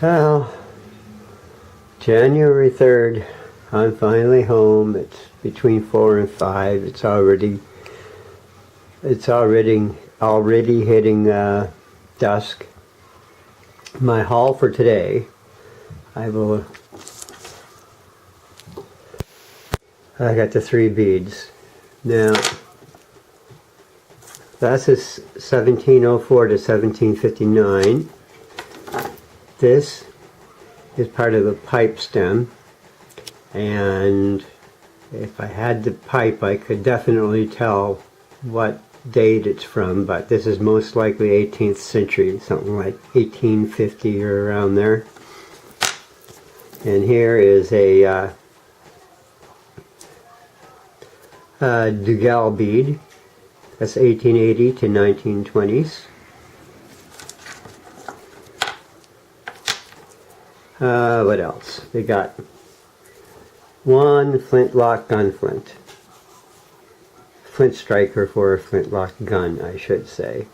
Well, January 3rd, I'm finally home. It's between 4 and 5. It's already hitting dusk. My haul for today, I got the 3 beads. Now, that's 1704 to 1759. This is part of the pipe stem, and if I had the pipe I could definitely tell what date it's from, but this is most likely 18th century, something like 1850 or around there. And here is a Dugal bead. That's 1880 to 1920s. What else? They got one flintlock gun flint. Flint striker for a flintlock gun, I should say.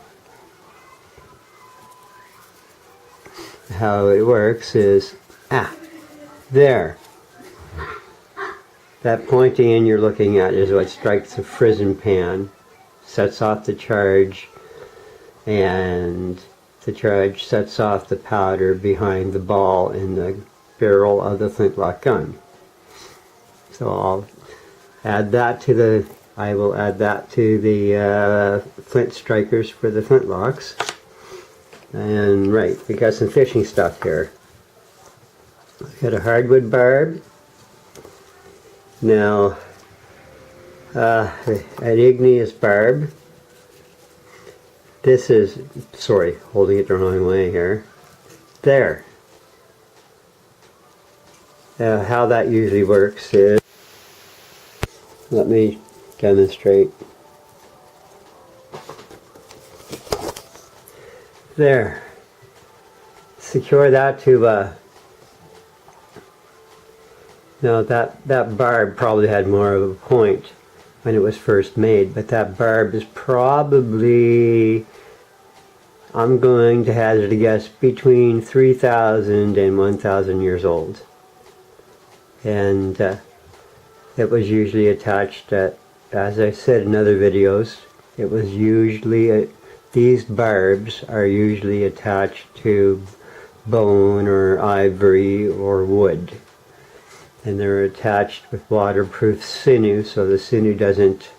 How it works is, there. That pointy end you're looking at is what strikes the frizzen pan, sets off the charge, and the charge sets off the powder behind the ball in the barrel of the flintlock gun. So I will add that to the flint strikers for the flintlocks. And right, we got some fishing stuff here. We got a hardwood barb. Now, an igneous barb. This is, sorry, holding it the wrong way here. There. How that usually works is, let me demonstrate. There. Secure that to now that barb probably had more of a point when it was first made, but that barb is probably, I'm going to hazard a guess, between 3,000 and 1,000 years old. And it was usually attached at, as I said in other videos, it was usually, these barbs are usually attached to bone or ivory or wood. And they're attached with waterproof sinew, so the sinew doesn't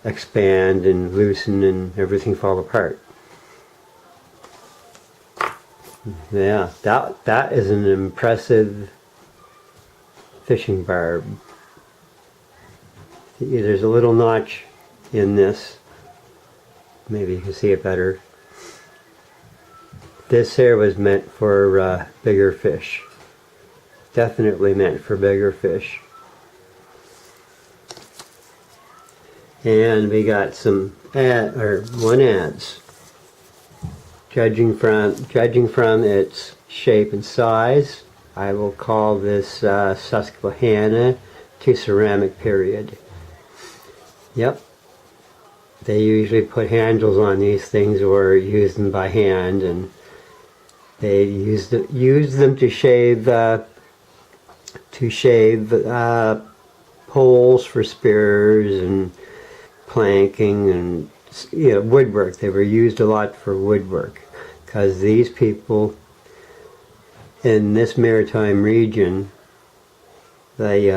expand and loosen and everything fall apart. Yeah, that is an impressive fishing barb. There's a little notch in this. Maybe you can see it better. This here was meant for bigger fish. Definitely meant for bigger fish. And we got some one adze. Judging from its shape and size, I will call this Susquehanna to ceramic period. Yep. They usually put handles on these things or use them by hand, and they use them to shave poles for spears and planking and woodwork. They were used a lot for woodwork because these people in this maritime region, they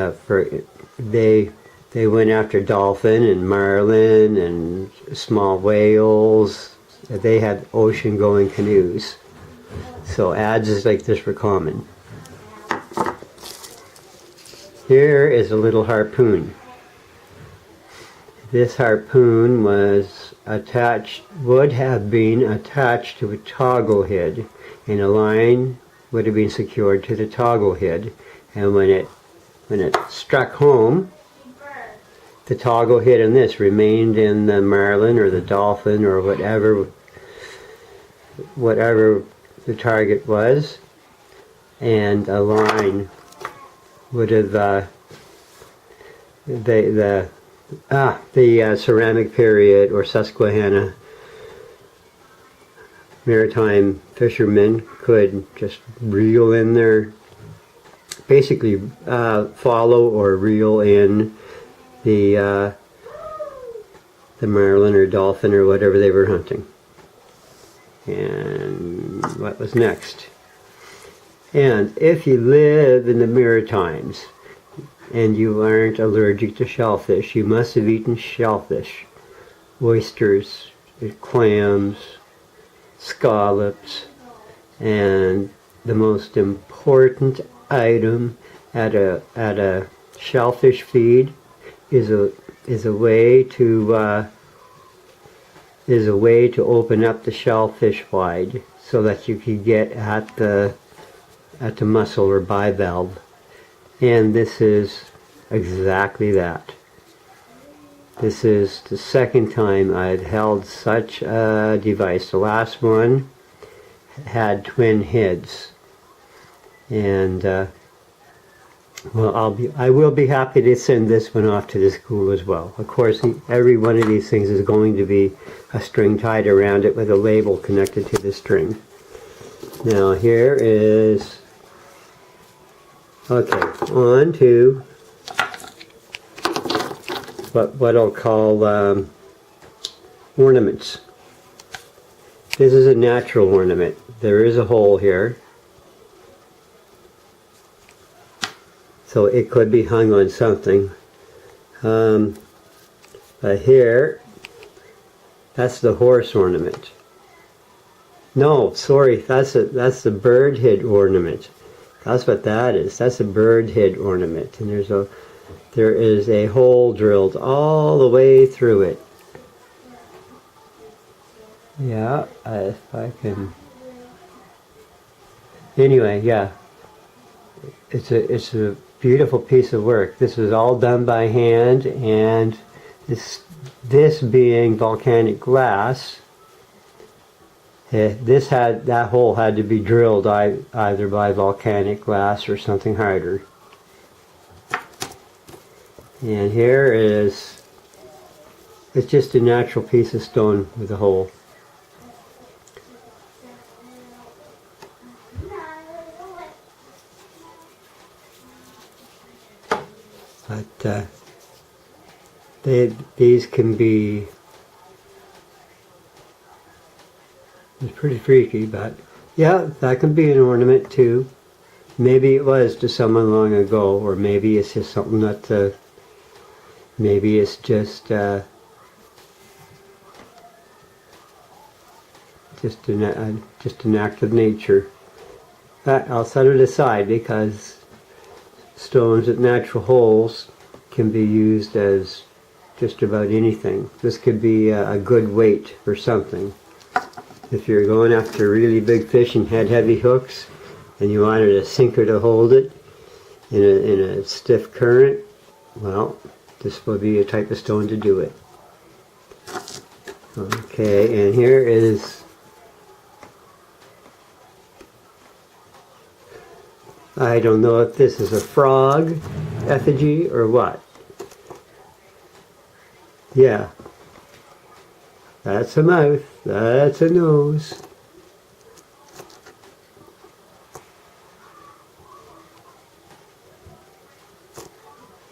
went after dolphin and marlin and small whales. They had ocean-going canoes, so adzes like this were common. Here is a little harpoon. This harpoon would have been attached to a toggle head, and a line would have been secured to the toggle head. And when it struck home, the toggle head in this remained in the marlin or the dolphin or whatever the target was, and a line would have the ceramic period or Susquehanna maritime fishermen could just reel in their, basically follow or reel in the marlin or dolphin or whatever they were hunting. And what was next? And if you live in the Maritimes and you aren't allergic to shellfish, you must have eaten shellfish, oysters, clams, scallops, and the most important item at a shellfish feed is a way to open up the shellfish wide so that you can get at the mussel or bivalve. And this is exactly that. This is the second time I've held such a device. The last one had twin heads, and well, I will be happy to send this one off to the school as well. Of course, every one of these things is going to be a string tied around it with a label connected to the string. Now here is, okay, on to what I'll call ornaments. This is a natural ornament. There is a hole here, so it could be hung on something. But here, that's the horse ornament. No, sorry, that's the bird head ornament. That's what that is. That's a bird head ornament, and there is a hole drilled all the way through it. Yeah, if I can. Anyway, yeah, it's a beautiful piece of work. This was all done by hand, and this being volcanic glass, that hole had to be drilled either by volcanic glass or something harder. And here it's just a natural piece of stone with a hole. But these can be, it's pretty freaky, but yeah, that can be an ornament too. Maybe it was to someone long ago, or maybe it's just something that, maybe it's just an act of nature. But I'll set it aside because stones with natural holes can be used as just about anything. This could be a good weight for something. If you're going after really big fish and had heavy hooks and you wanted a sinker to hold it in a stiff current, well, this will be a type of stone to do it. Okay, and here is, I don't know if this is a frog effigy or what. Yeah. That's a mouth. That's a nose.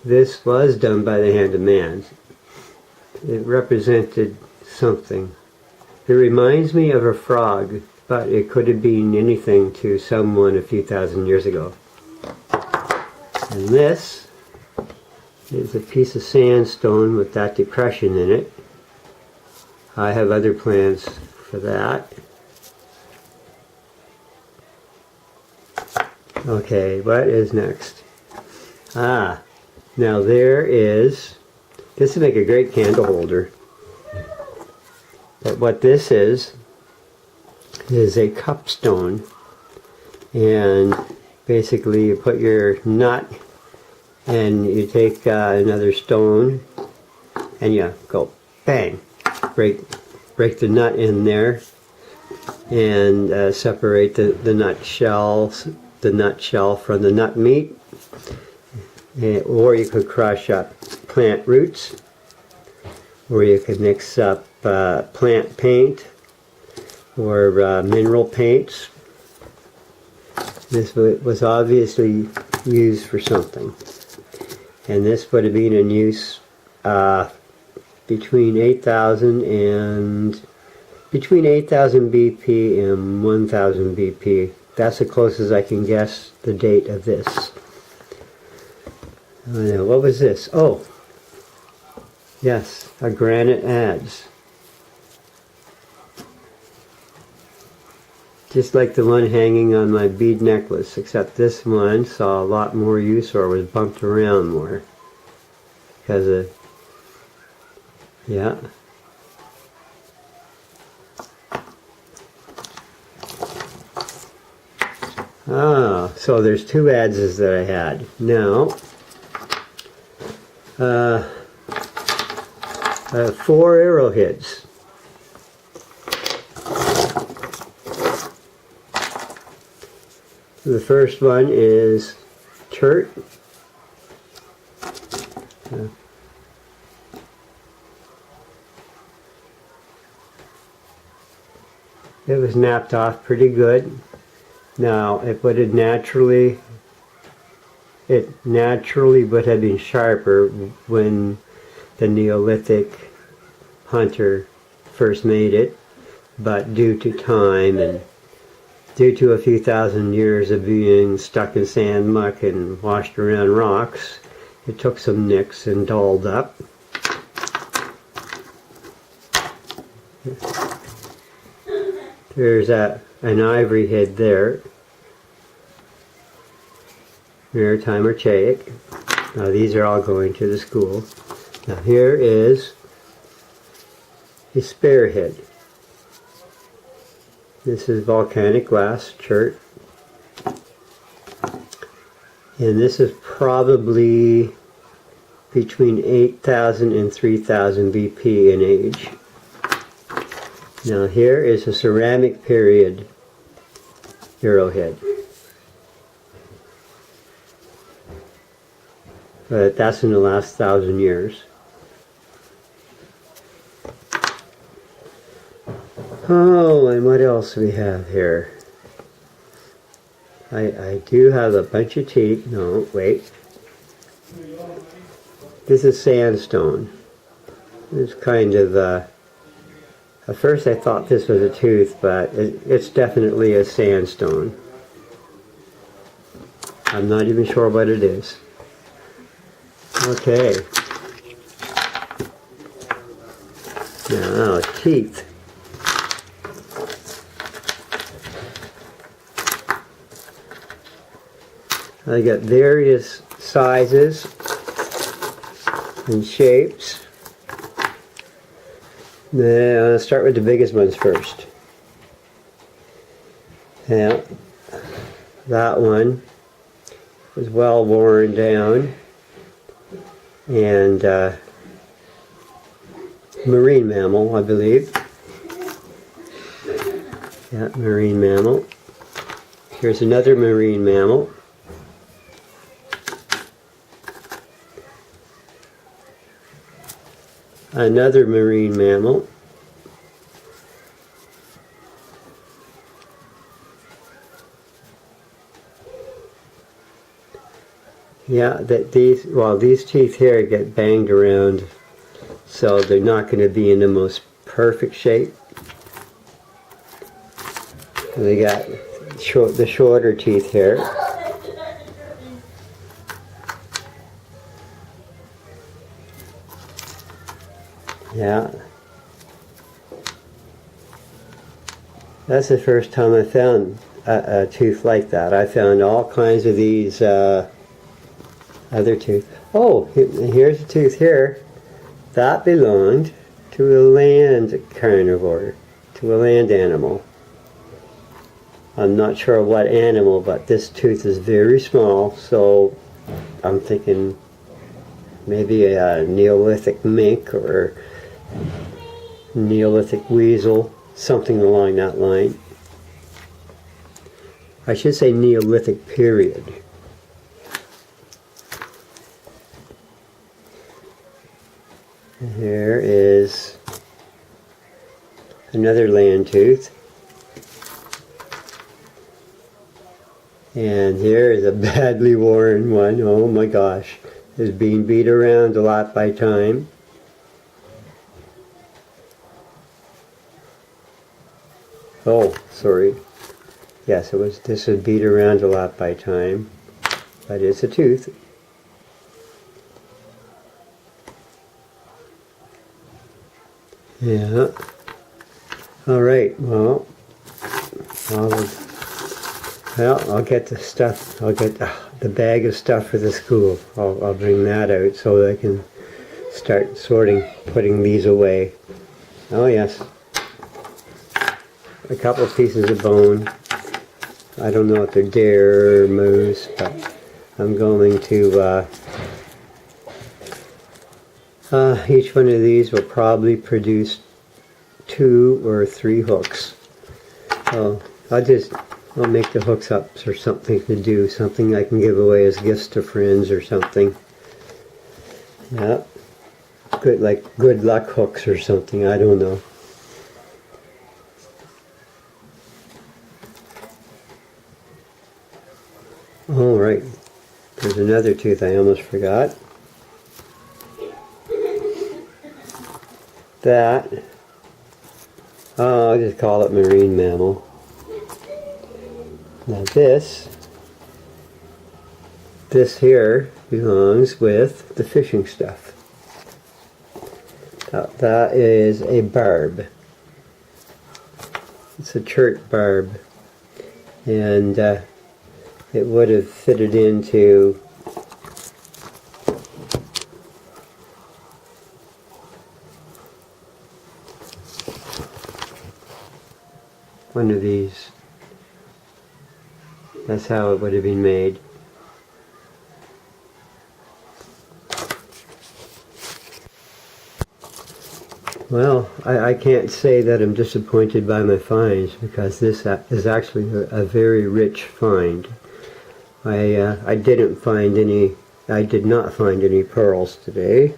This was done by the hand of man. It represented something. It reminds me of a frog, but it could have been anything to someone a few thousand years ago. And this is a piece of sandstone with that depression in it. I have other plans for that. Okay, what is next? Ah, now there is, this would make a great candle holder. But what this is a cup stone, and basically you put your nut and you take another stone and you go bang, break the nut in there and separate the nut shell from the nut meat. Or you could crush up plant roots, or you could mix up plant paint, or mineral paints. This was obviously used for something. And this would have been in use between 8,000 BP and 1,000 BP. That's the closest I can guess the date of this. What was this? Oh, yes, a granite adze. Just like the one hanging on my bead necklace, except this one saw a lot more use or was bumped around more. Because of, yeah. Ah, so there's two adzes that I had. Now, 4 arrowheads. The first one is chert. It was napped off pretty good. Now, it naturally would have been sharper when the Neolithic hunter first made it, but due to time and due to a few thousand years of being stuck in sand, muck, and washed around rocks, it took some nicks and dulled up. There's an ivory head there. Maritime archaic. Now these are all going to the school. Now here is a spearhead. This is volcanic glass chert. And this is probably between 8,000 and 3,000 BP in age. Now here is a ceramic period arrowhead. But that's in the last 1,000 years. Oh, and what else do we have here? I do have a bunch of teeth. No, wait. This is sandstone. It's kind of, at first I thought this was a tooth, but it's definitely a sandstone. I'm not even sure what it is. Okay. Now, teeth. I got various sizes and shapes. Now, I'll start with the biggest ones first. Yeah, that one was well worn down, and marine mammal, I believe. Yeah, marine mammal. Here's another marine mammal. Another marine mammal. Yeah, these teeth here get banged around, so they're not going to be in the most perfect shape. They got the shorter teeth here. Yeah. That's the first time I found a tooth like that. I found all kinds of these other tooth. Oh, here's a tooth here. That belonged to a land carnivore, to a land animal. I'm not sure what animal, but this tooth is very small, so I'm thinking maybe a Neolithic mink or Neolithic weasel, something along that line. I should say Neolithic period. Here is another land tooth. And here is a badly worn one. Oh my gosh. It's being beat around a lot by time. Oh, sorry. Yes, this was beat around a lot by time. But it's a tooth. Yeah. Alright, well, I'll get the stuff, I'll get the bag of stuff for the school. I'll bring that out so I can start putting these away. Oh yes. A couple of pieces of bone. I don't know if they're deer or moose, but I'm going to, each one of these will probably produce 2 or 3 hooks. So I'll make the hooks up or something to do, something I can give away as gifts to friends or something. Yeah, good luck hooks or something, I don't know. All right, there's another tooth I almost forgot. That, I'll just call it marine mammal. Now this here belongs with the fishing stuff. That is a barb. It's a chert barb, and it would have fitted into one of these. That's how it would have been made. Well, I can't say that I'm disappointed by my finds, because this is actually a very rich find. I did not find any pearls today.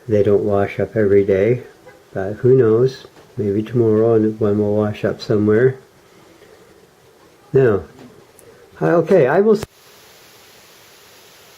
They don't wash up every day, but who knows? Maybe tomorrow one will wash up somewhere. Now, okay, I will